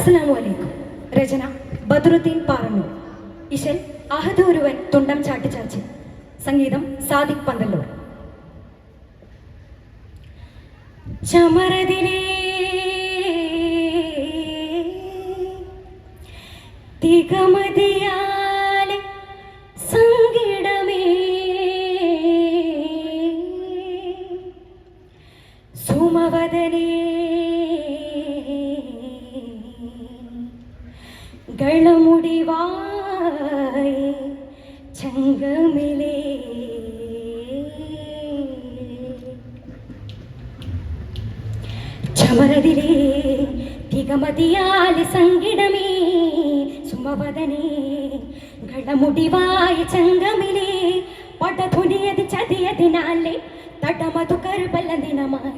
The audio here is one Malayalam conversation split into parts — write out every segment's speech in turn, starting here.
അസ്സലാമു രചന ബദറുദ്ദീൻ പാറന്നൂർ. ഇശൽ അഹദൂരുവൻ തുണ്ടം ചാട്ടിച്ചാച്ചി. സംഗീതം സാദിഖ് പന്തല്ലൂർ. ചമരതിലേ തികമതിയാലെ സങ്കിടമേ സുമവദനേ ഗളമുടിവായി ചങ്കമിലേ ചമരതിലേ തികമതിയാലെ സങ്കിടമേ സുമവദനേ ഗളമുടിവായി ചങ്കമിലേ പടധുനിയതി ചതിയതിനാലെ തടമതു കർബല ദിനമായി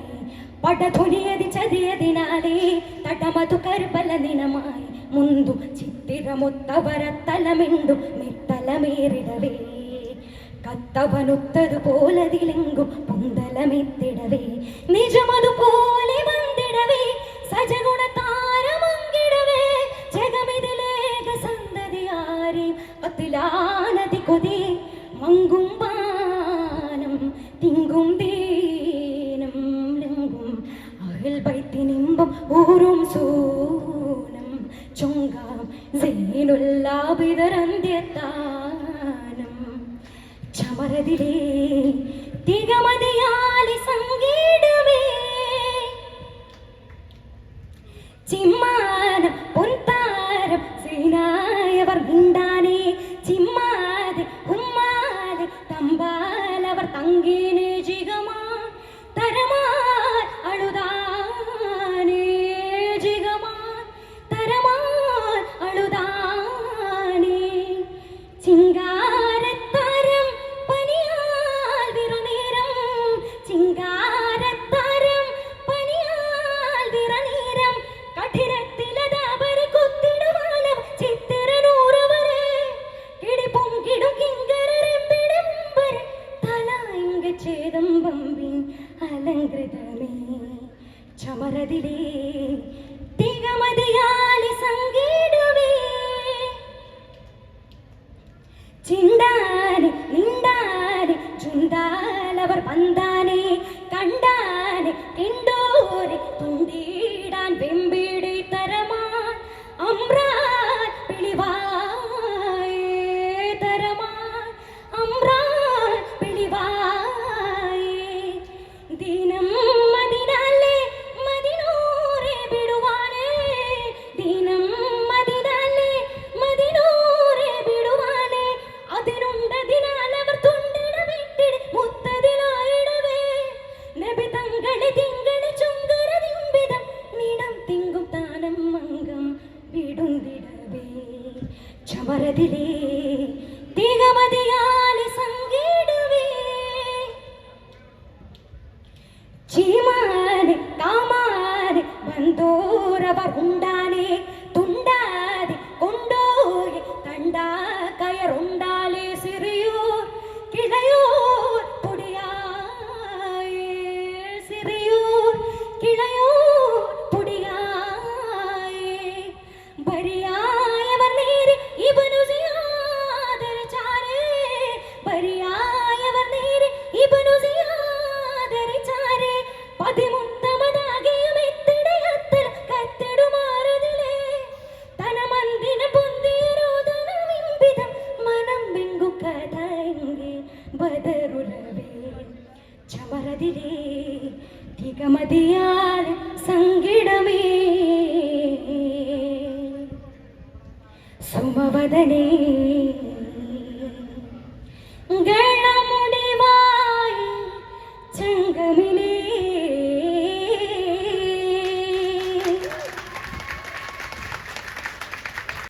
പടധുനിയതി ചതിയതിനാലെ തടമതു കർബല ദിനമായി ಮುಂದು ಚಿತ್ತಿರಮೊತ್ತವರ ತಲಮಿಂಡು ಮೆತ್ತಲಮೇರಿಡವೇ ಕತ್ತವನುತ್ತದು ಪೋಲದಿಲೆಂಗು ಪೊಂದಲಮೆತ್ತಿಡವೇ ನಿಜಮದು ಪೋಲೆ ಬಂದಿಡವೇ ಸಜಗುಣ ತಾರ ಮಂಗಿಡವೇ ಜಗಮಿದಲೇಗ ಸಂದದಿಯಾರಿ ಅತಿಲಾನದಿ ಕೊದಿ മങ്കുംബാനം തിങ്കും ദീനം ലിംഗും അഹൽ ബൈത്തിനിമ്പം ഊറും സൂനം ചൊങ്കാം സീനുല്ലാബിദരന്ത്യത്താനം ചമരതിലേ തികമതിയാലി സംഗീടമേ ചിമ്മാനം പൊൻതാരം സീനായവർ ഗുണ്ടാനേ ചിമ്മാതെ ഉമ്മാതെ തമ്പാലവർ തങ്കീനെ ജിഗമാ തരമാ അഴുതാനേ ജിഗമാ തരമാ അഴുതാനേ ചിങ്കാരത്താരം പനിയാൽ വിറനീരം ചിങ്കാരത്താരം പനിയാൽ വിറനീരം കഠിനത്തിലതാപരി കുത്തിടുവാനം ചിത്തിരനൂറവരെ കിടി പൊങ്കിടും കിങ്കരരെമ്പിടുംബരെ തല ഇങ്ക ചേതം ബമ്പിൻ അലങ്കൃതമേ ചമരതിലേ തികമതിയാലി സംഗീടമേ ചിണ്ടാനെ നിണ്ടാനെ ചുണ്ടാലവർ പന്താനെ കണ്ടാനെ കിണ്ടോരെ തുണ്ടിടാൻ വെമ്പിടി തരമാൻ അമ്രാൻ പിളിവായേ തരമാൻ അമ്രാൻ പിളിവായേ ദിനം മദിനാലെ മദിനൂരെ ബിടുവാനേ ദിനം മദിനാലെ മദിനൂരെ ബിടുവാനേ അതിനുണ്ടതിനാലവർ തുണ്ടിട വിട്ടിട് മുത്തതിലായിടവേ നബി തങ്ങളെ തിങ്കളെ ചുങ്കരതിമ്പിതം നിടം തിങ്കും താനം മംഗം വിടുന്നിടവേ ചമരതിലേ തികമതിയാലി സംഗീടവേ ചീമാനെ കാമാനെ ബന്ധോരവർ ഉണ്ടാനെ തുണ്ടാതെ കൊണ്ടോയെ കണ്ടാ കയറുണ്ടാലേ സിറിയൂർ കിളയൂർ പൊടിയായേ സിറിയൂർ കിളയൂർ പൊടിയായേ ബരിയായവർ നേരെ ഇബ്നു സിയാദർ ചാരേ ബരിയായവർ നേരെ ഇബ്നു സിയാദർ ചാരേ പതിമുത്തമതാകിയും എത്തിടയത്തൽ കത്തിടുമാറതിലേ തനമന്ദിന പൊന്തിയരോധനമിമ്പിതം മനം വെങ്കു കഥയെങ്കിൽ ബദറുലവേ ചമരതിലേ തികമതിയാൽ സംഗീടമേ സുമവദനേ